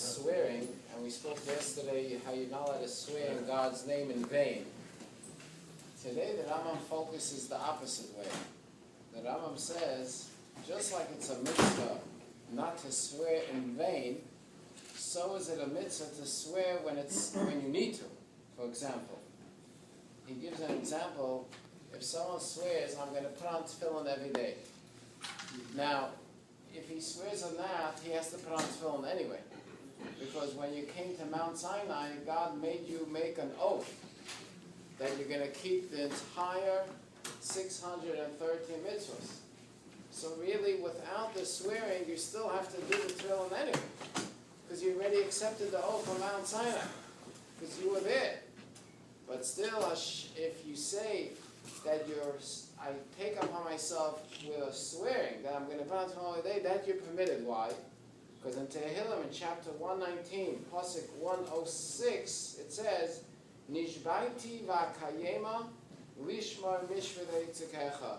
swearing, and we spoke yesterday how you're not allowed to swear in God's name in vain. Today the Rambam focuses the opposite way. The Rambam says, just like it's a mitzvah not to swear in vain, so is it a mitzvah to swear when you need to. For example, he gives an example. If someone swears, I'm going to put on tefillin every day. Now, if he swears on that, he has to put on tefillin anyway. Because when you came to Mount Sinai, God made you make an oath that you're going to keep the entire 613 mitzvahs. So really, without the swearing, you still have to do the tefillin anyway. Because you already accepted the oath on Mount Sinai. Because you were there. But still, if you say that I take upon myself with swearing that I'm going to put on tefillin every day, that you're permitted. Why? Because in Tehillim, in chapter 119, Pasuk 106, it says, Nishbaiti v'akayema lishmar mishvei tzikecha.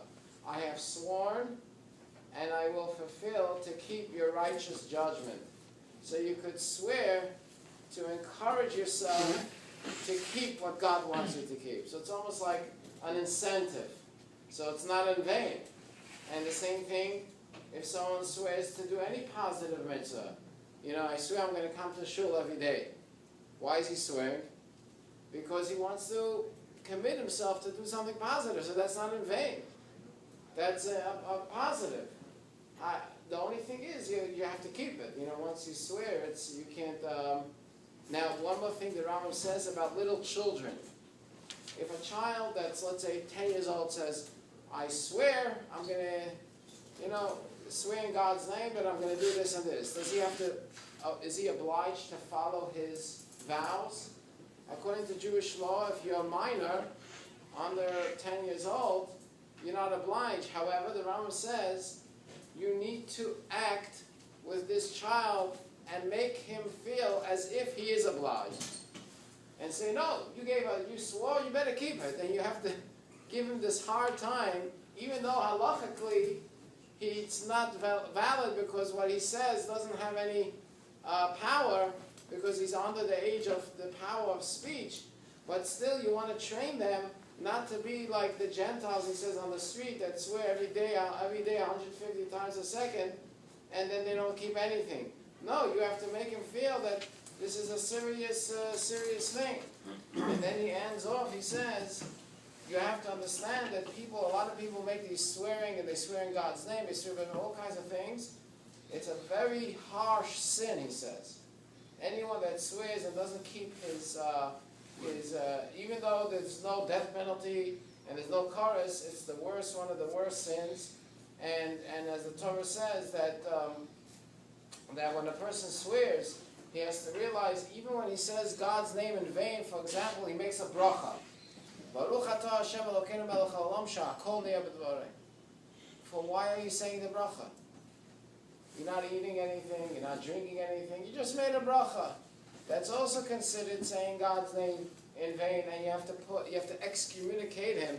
I have sworn, and I will fulfill to keep your righteous judgment. So you could swear to encourage yourself to keep what God wants you to keep. So it's almost like an incentive. So it's not in vain. And the same thing, if someone swears to do any positive mitzvah, I swear I'm going to come to shul every day. Why is he swearing? Because he wants to commit himself to do something positive. So that's not in vain. That's a positive. The only thing is you have to keep it. Once you swear, you can't. Now, one more thing the Rambam says about little children. If a child that's, let's say, 10 years old says, I swear I'm going to, swear in God's name that I'm going to do this and this, does he have to, is he obliged to follow his vows? According to Jewish law, if you're a minor, under 10 years old, you're not obliged. However, the Rambam says you need to act with this child and make him feel as if he is obliged. And say, no, you swore, you better keep it. And you have to give him this hard time, even though halachically it's not valid because what he says doesn't have any power because he's under the age of the power of speech. But still, you want to train them not to be like the Gentiles, he says, on the street that swear every day 150 times a second, and then they don't keep anything. No, you have to make him feel that this is a serious thing. And then he ends off, he says, you have to understand that a lot of people make these swearing, and they swear in God's name, they swear in all kinds of things. It's a very harsh sin, he says. Anyone that swears and doesn't keep his even though there's no death penalty and there's no chorus, it's the worst, one of the worst sins. And as the Torah says that when a person swears, he has to realize, even when he says God's name in vain, for example, he makes a bracha. Baruch atah Hashem Elokeinu melech haolam shehakol nהיה b'dvarei. For why are you saying the bracha? You're not eating anything, you're not drinking anything, you just made a bracha. That's also considered saying God's name in vain, and you have to excommunicate him.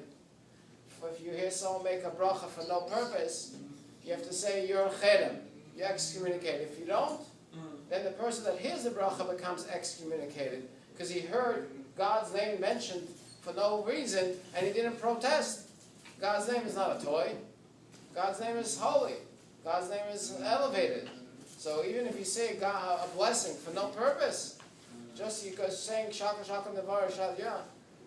If you hear someone make a bracha for no purpose, you have to say you're a cherem. You excommunicate. If you don't, then the person that hears the bracha becomes excommunicated because he heard God's name mentioned for no reason and he didn't protest. God's name is not a toy. God's name is holy. God's name is elevated. So even if you say a blessing for no purpose, just because saying shaka shaka nevar shadya,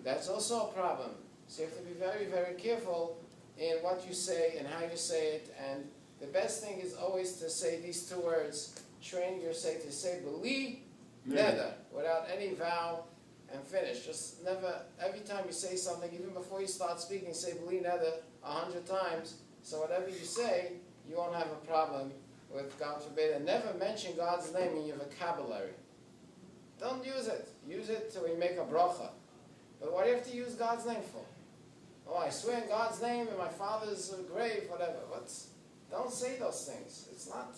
that's also a problem. So you have to be very, very careful in what you say and how you say it. And the best thing is always to say these two words. Train yourself to say beli neder without any vow and finish. Just never, every time you say something, even before you start speaking, say beli neder 100 times. So whatever you say, you won't have a problem with, God forbid. And never mention God's name in your vocabulary. Don't use it. Use it till we make a bracha. But what do you have to use God's name for? Oh, I swear in God's name in my father's grave, whatever. Don't say those things. It's not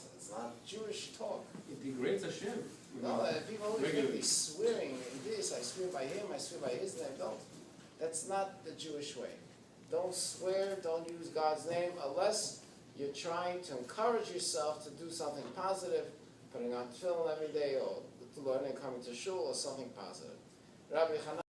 Jewish talk. It degrades Hashem. No, people always think he's swearing in this. I swear by him. I swear by his name. Don't. That's not the Jewish way. Don't swear. Don't use God's name unless you're trying to encourage yourself to do something positive. putting on tefillin every day, or learning, coming to shul, or something positive. Rabbi Hanan